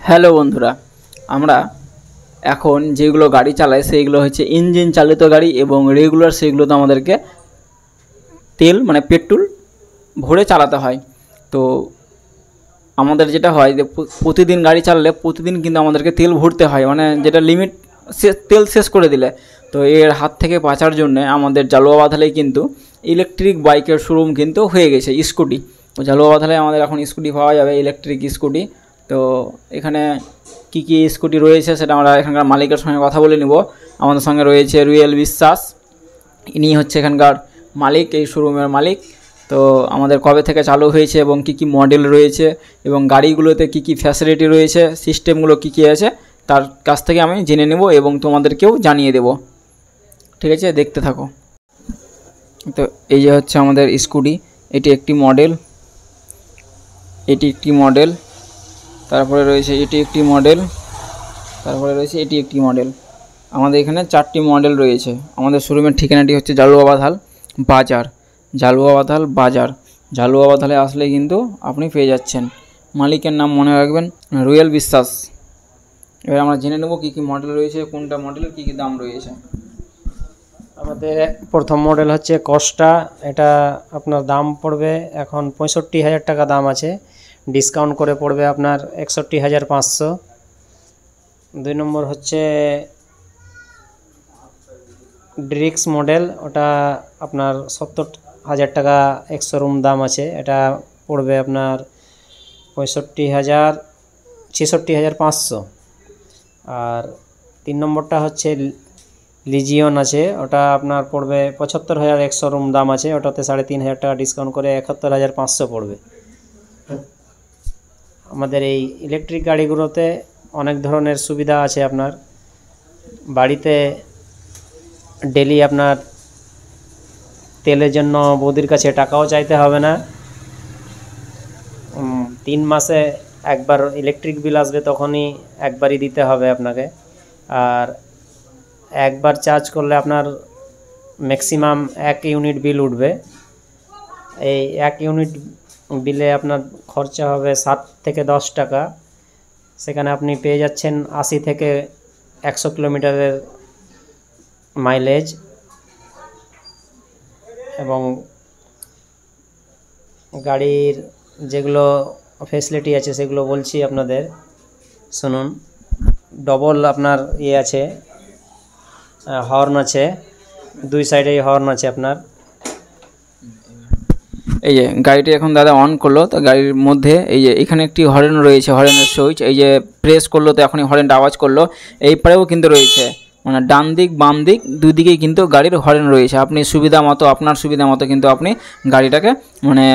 Hello বন্ধুরা, আমরা এখন যেগুলো গাড়ি চালাই সেইগুলো হচ্ছে ইঞ্জিন চালিত গাড়ি এবং রেগুলার সেগুলোতে আমাদেরকে তেল মানে পেট্রোল ভরে চালাতে হয়। তো আমাদের যেটা হয় যে প্রতিদিন গাড়ি চালালে প্রতিদিন কিন্তু আমাদেরকে তেল ভরতে হয়, মানে যেটা লিমিট তেল শেষ করে দিলে। তো এর হাত থেকে বাঁচার জন্য আমাদের জালুয়া বাঁধালেই কিন্তু ইলেকট্রিক বাইকের শোরুম কিন্তু হয়ে গেছে স্কুটি। তো জালুয়া বাঁধালে আমাদের এখন স্কুটি পাওয়া যাবে, ইলেকট্রিক স্কুটি। তো এখানে কি কি স্কুটি রয়েছে সেটা আমরা এখানকার মালিকের সঙ্গে কথা বলে নিব। আমাদের সঙ্গে রয়েছে রুয়েল বিশ্বাস, ইনি হচ্ছে এখানকার মালিক, এই শোরুমের মালিক। তো আমাদের কবে থেকে চালু হয়েছে এবং কি কি মডেল রয়েছে এবং গাড়িগুলোতে কি কি ফ্যাসিলিটি রয়েছে, সিস্টেমগুলো কি কি আছে তার কাছ থেকে আমি জেনে নেব এবং তোমাদেরকেও জানিয়ে দেব। ঠিক আছে, দেখতে থাকো। তো এই যে হচ্ছে আমাদের স্কুটি, এটি একটি মডেল, এটি একটি মডেল, তারপরে রয়েছে এটি একটি মডেল, তারপরে রয়েছে এটি একটি মডেল। আমাদের এখানে 4টি মডেল রয়েছে। আমাদের শোরুমের ঠিকানাটি হচ্ছে জালুয়া বাঁধাল বাজার, জালুয়া বাঁধাল বাজার। জালুয়া বাঁধালে আসলে কিন্তু আপনি পেয়ে যাচ্ছেন। মালিকের নাম মনে রাখবেন, রুয়েল বিশ্বাস। এবার আমরা জেনে নেব কী কী মডেল রয়েছে, কোনটা মডেলের কী কী দাম রয়েছে। আমাদের প্রথম মডেল হচ্ছে কস্টা, এটা আপনার দাম পড়বে এখন 65,000 টাকা দাম আছে, ডিসকাউন্ট করে পড়বে আপনার 61,500। 2 নম্বর হচ্ছে ড্রিক্স মডেল, ওটা আপনার 70,000 টাকা এক্স-শোরুম দাম আছে, এটা পড়বে আপনার 66,500। আর 3 নম্বরটা হচ্ছে লিজিয়ন আছে, ওটা আপনার পড়বে 75,000 এক্স-শোরুম দাম আছে, ওটাতে 3,500 টাকা ডিসকাউন্ট করে 71,500 পড়বে। আমাদের এই ইলেকট্রিক গাড়িগুলোতে অনেক ধরনের সুবিধা আছে। আপনার বাড়িতে ডেলি আপনার তেলের জন্য বৌদির কাছে টাকাও চাইতে হবে না। 3 মাসে একবার ইলেকট্রিক বিল আসবে, তখনই একবারই দিতে হবে আপনাকে। আর একবার চার্জ করলে আপনার ম্যাক্সিমাম 1 ইউনিট বিল উঠবে। এই 1 ইউনিট বিলে আপনার খরচা হবে 7 থেকে 10 টাকা। সেখানে আপনি পেয়ে যাচ্ছেন 80 থেকে 100 কিলোমিটারের মাইলেজ। এবং গাড়ির যেগুলো ফ্যাসিলিটি আছে সেগুলো বলছি আপনাদের, শুনুন। ডবল আপনার আছে, হর্ন আছে, 2 সাইডেই হর্ন আছে আপনার। এই যে গাড়িটি এখন দাদা অন করলো, তো গাড়ির মধ্যে এই যে এখানে একটি হর্ন রয়েছে, হর্নের সুইচ। এই যে প্রেস করলো তো এখনই হর্নটা আওয়াজ করলো। এই পারেও কিন্তু রয়েছে, মানে ডান দিক বাম দিক দুই দিকেই কিন্তু গাড়ির হর্ন রয়েছে। আপনি সুবিধা মতো, আপনার সুবিধা মতো কিন্তু আপনি গাড়িটাকে মানে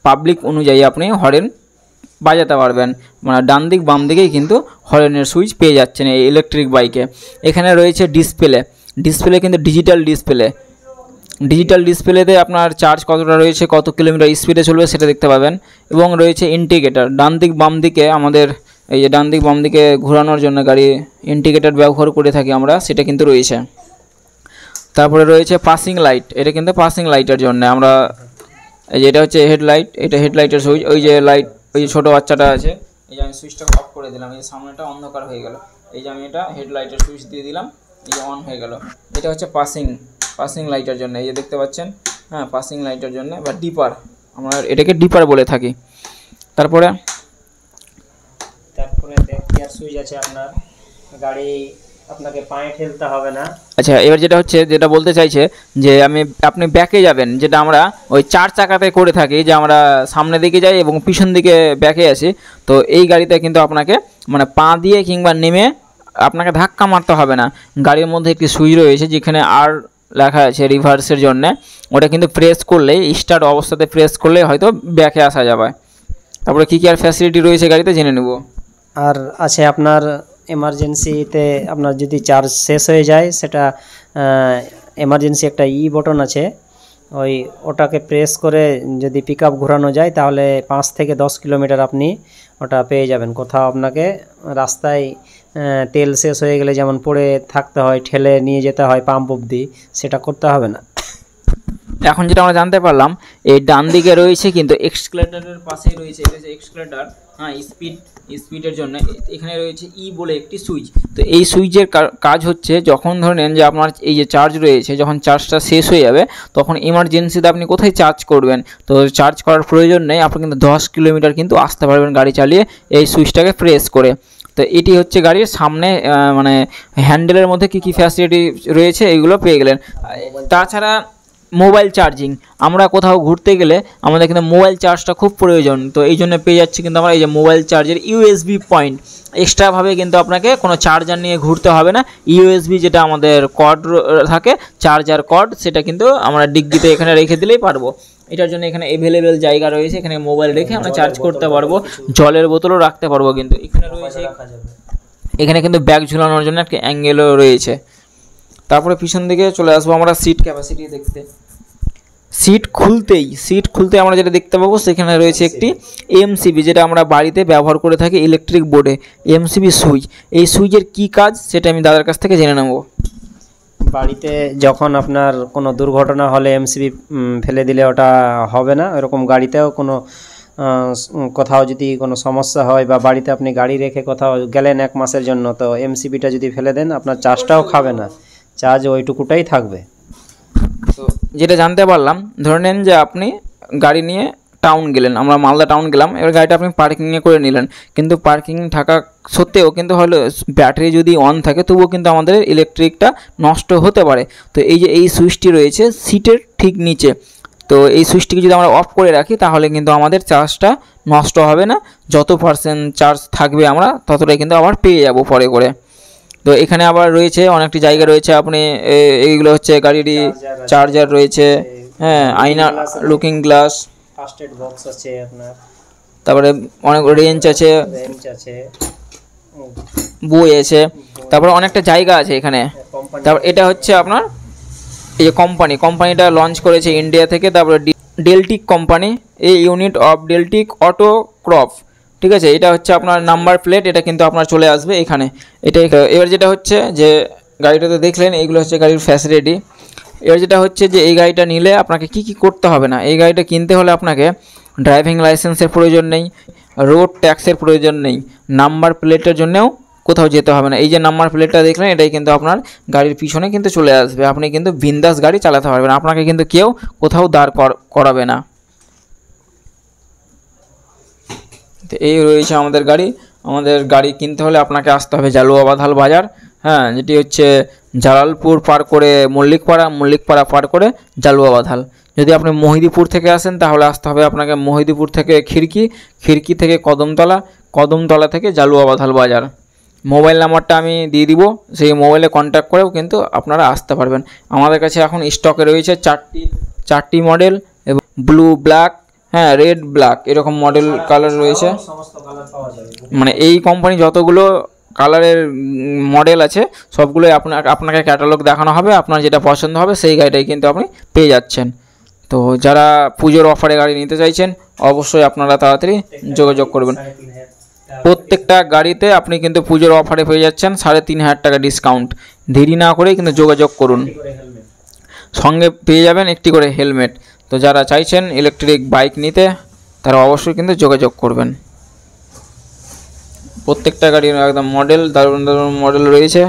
পাবলিক অনুযায়ী আপনি হর্ন বাজাতে পারবেন। মানে ডান দিক বাম দিকেই কিন্তু হর্নের সুইচ পেয়ে যাচ্ছেন এই ইলেকট্রিক বাইকে। এখানে রয়েছে ডিসপ্লে, ডিসপ্লে কিন্তু ডিজিটাল ডিসপ্লে। ডিজিটাল ডিসপ্লেতে আপনার চার্জ কতটা রয়েছে, কত কিলোমিটার স্পিডে চলবে সেটা দেখতে পাবেন। এবং রয়েছে ইন্ডিকেটার, ডান দিক বাম দিকে আমাদের এই যে ডান দিক বাম দিকে ঘোরানোর জন্য গাড়ি ইন্ডিকেটার ব্যবহার করে থাকি আমরা, সেটা কিন্তু রয়েছে। তারপরে রয়েছে পাসিং লাইট, এটা কিন্তু পাসিং লাইটের জন্য আমরা, এই যে এটা হচ্ছে হেডলাইট, এটা হেডলাইটের সুইচ। ওই যে লাইট, ওই যে ছোটো বাচ্চাটা আছে, এই যে আমি সুইচটা অফ করে দিলাম, এই যে সামনেটা অন্ধকার হয়ে গেল, এই যে আমি এটা হেডলাইটের সুইচ দিয়ে দিলাম, এই যে অন হয়ে গেল। এটা হচ্ছে পাসিং লাইটের জন্য, এই যে দেখতে পাচ্ছেন, হ্যাঁ পাসিং লাইটের জন্য বা ডিপার, আমরা এটাকে ডিপার বলে থাকি। তারপরে গিয়ার সুইচ আছে আপনার, গাড়ি আপনাকে পায়ে ঠেলতে হবে না। আচ্ছা, এবার যেটা হচ্ছে, যেটা বলতে চাইছে যে আপনি ব্যাকে যাবেন, যেটা আমরা ওই 4 চাকাতে করে থাকি, যে আমরা সামনে দিকে যাই এবং পিছন দিকে ব্যাকে আসি। তো এই গাড়িতে কিন্তু আপনাকে মানে পা দিয়ে কিংবা নেমে আপনাকে ধাক্কা মারতে হবে না। গাড়ির মধ্যে একটি সুইচ রয়েছে যেখানে আর লেখা আছে রিভার্সের জন্য, ওটা কিন্তু প্রেস করলেই, স্টার্ট অবস্থাতে প্রেস করলে হয়তো ব্যাকে আসা যাবে। তারপরে কী কী আর ফ্যাসিলিটি রয়েছে গাড়িতে জেনে নেব। আর আছে আপনার এমার্জেন্সিতে আপনার যদি চার্জ শেষ হয়ে যায়, সেটা এমার্জেন্সি একটা বটন আছে, ওটাকে প্রেস করে যদি পিক আপ ঘোরানো যায় তাহলে 5 থেকে 10 কিলোমিটার আপনি ওটা পেয়ে যাবেন। কোথাও আপনাকে রাস্তায় তেল শেষ হয়ে গেলে যেমন পড়ে থাকতে হয়, ঠেলে নিয়ে যেতে হয় পাম্প অবধি, সেটা করতে হবে না। এখন যেটা আমরা জানতে পারলাম, এই ডান দিকে রয়েছে কিন্তু এক্সক্যালেটরের পাশেই রয়েছে, এটা যে এক্সক্যালেটর, হ্যাঁ, স্পিডের জন্য এখানে রয়েছে বলে একটি সুইচ। তো এই সুইচের কাজ হচ্ছে, যখন ধরে নেন যে আপনার এই যে চার্জ রয়েছে, যখন চার্জটা শেষ হয়ে যাবে তখন এমার্জেন্সিতে আপনি কোথায় চার্জ করবেন, তো চার্জ করার প্রয়োজন নেই, আপনি কিন্তু 10 কিলোমিটার কিন্তু আসতে পারবেন গাড়ি চালিয়ে এই সুইচটাকে প্রেস করে। তো এটি হচ্ছে গাড়ির সামনে মানে হ্যান্ডেলের মধ্যে কী কী ফ্যাসিলিটি রয়েছে এইগুলো পেয়ে গেলেন। তাছাড়া মোবাইল চার্জিং, আমরা কোথাও ঘুরতে গেলে আমাদের কিন্তু মোবাইল চার্জটা খুব প্রয়োজন, তো এই জন্য পেয়ে যাচ্ছি কিন্তু আমরা এই যে মোবাইল চার্জের ইউএসবি পয়েন্ট। এক্সট্রাভাবে কিন্তু আপনাকে কোনো চার্জার নিয়ে ঘুরতে হবে না, ইউএসবি যেটা আমাদের কর্ড থাকে, চার্জার কর্ড, সেটা কিন্তু আমরা ডিগ্গিতে এখানে রেখে দিলেই পারবো। এটার জন্য এখানে অ্যাভেলেবেল জায়গা রয়েছে, এখানে মোবাইল রেখে আমরা চার্জ করতে পারবো, জলের বোতলও রাখতে পারবো। কিন্তু এখানে রয়েছে, এখানে কিন্তু ব্যাগ ঝুলানোর জন্য একটা অ্যাঙ্গেলও রয়েছে। তারপরে পিছন দিকে চলে আসবো আমরা সিট ক্যাপাসিটি দেখতে। সিট খুলতেই আমরা যেটা দেখতে পাবো, সেখানে রয়েছে একটি এমসিবি, যেটা আমরা বাড়িতে ব্যবহার করে থাকি ইলেকট্রিক বোর্ডে, এমসিবি সুইচ। এই সুইচের কি কাজ সেটা আমি দাদার কাছ থেকে জেনে নেব। বাড়িতে যখন আপনার কোনো দুর্ঘটনা হলে এমসিবি ফেলে দিলে ওটা হবে না, এরকম গাড়িতেও কোনো কোথাও যদি কোনো সমস্যা হয় বা বাড়িতে আপনি গাড়ি রেখে কোথাও গেলেন 1 মাসের জন্য, তো এমসিবিটা যদি ফেলে দেন আপনার চার্জটাও খাবে না, চার্জ ওইটুকুটাই থাকবে। তো যেটা জানতে পারলাম, ধরে নেন যে আপনি গাড়ি নিয়ে টাউন গেলেন, আমরা মালদা টাউন গেলাম, এবার গাড়িটা আপনি পার্কিংয়ে করে নিলেন, কিন্তু পার্কিং থাকা সত্ত্বেও কিন্তু হলো ব্যাটারি যদি অন থাকে তবুও কিন্তু আমাদের ইলেকট্রিকটা নষ্ট হতে পারে। তো এই যে এই সুইচটি রয়েছে সিটের ঠিক নিচে, তো এই সুইচটিকে যদি আমরা অফ করে রাখি তাহলে কিন্তু আমাদের চার্জটা নষ্ট হবে না, যত % চার্জ থাকবে আমরা ততটাই কিন্তু আবার পেয়ে যাব পরে করে। তো এখানে আবার রয়েছে অনেকটি জায়গা রয়েছে, আপনি এইগুলো হচ্ছে গাড়িরই চার্জার রয়েছে, হ্যাঁ, আয়না, looking glass, first aid box আছে আপনার, তারপরে অনেক রেঞ্জ আছে, বই আছে, তারপরে অনেকটা জায়গা আছে এখানে। তারপর এটা হচ্ছে আপনার এই যে কোম্পানিটা লঞ্চ করেছে ইন্ডিয়া থেকে, তারপরে ডেলটিক কোম্পানি, এই ইউনিট অফ ডেলটিক অটো ক্রপ, ঠিক আছে। এটা হচ্ছে আপনার নাম্বার প্লেট, এটা কিন্তু আপনার চলে আসবে এখানে। এবার যেটা হচ্ছে যে গাড়িটাতে দেখলেন এইগুলো হচ্ছে গাড়ির ফ্যাসিলিটি। এবার যেটা হচ্ছে যে এই গাড়িটা নিলে আপনাকে কি করতে হবে না, এই গাড়িটা কিনতে হলে আপনাকে ড্রাইভিং লাইসেন্সের প্রয়োজন নেই, রোড ট্যাক্সের প্রয়োজন নেই, নাম্বার প্লেটের জন্যও কোথাও যেতে হবে না। এই যে নাম্বার প্লেটটা দেখলেন এটাই কিন্তু আপনার গাড়ির পিছনে কিন্তু চলে আসবে, আপনি কিন্তু বিন্দাস গাড়ি চালাতে পারবেন, আপনাকে কিন্তু কেউ কোথাও দাঁড় করাবে না। তো এই রয়েছে আমাদের গাড়ি কিনতে হলে আপনাকে আসতে হবে জালুয়াবাধাল বাজার, হ্যাঁ, যেটি হচ্ছে জালালপুর পার করে মল্লিকপাড়া পার করে জালুয়াবাধাল। যদি আপনি মহিদিপুর থেকে আসেন তাহলে আসতে হবে আপনাকে মহিদিপুর থেকে খিড়কি থেকে কদমতলা থেকে জালুয়াবাধাল বাজার। মোবাইল নাম্বারটা আমি দিয়ে দিব, সেই মোবাইলে কন্ট্যাক্ট করেও কিন্তু আপনারা আসতে পারবেন। আমাদের কাছে এখন স্টকে রয়েছে 4টি মডেল, এবং ব্লু, ব্ল্যাক, হ্যাঁ, রেড, ব্ল্যাক, এরকম মডেল কালার রয়েছে। মানে এই কোম্পানি যতগুলো কালারের মডেল আছে সবগুলোই আপনাকে ক্যাটালগ দেখানো হবে, আপনার যেটা পছন্দ হবে সেই গাড়িটাই কিন্তু আপনি পেয়ে যাচ্ছেন। তো যারা পুজোর অফারে গাড়ি নিতে চাইছেন অবশ্যই আপনারা তাড়াতাড়ি যোগাযোগ করবেন। প্রত্যেকটা গাড়িতে আপনি কিন্তু পুজোর অফারে পেয়ে যাচ্ছেন 3,500 টাকা ডিসকাউন্ট। দেরি না করে কিন্তু যোগাযোগ করুন, সঙ্গে পেয়ে যাবেন একটি করে হেলমেট। তো যারা চাইছেন ইলেকট্রিক বাইক নিতে তারা অবশ্যই কিন্তু যোগাযোগ করবেন। প্রত্যেকটা গাড়ির একদম দারুণ মডেল রয়েছে।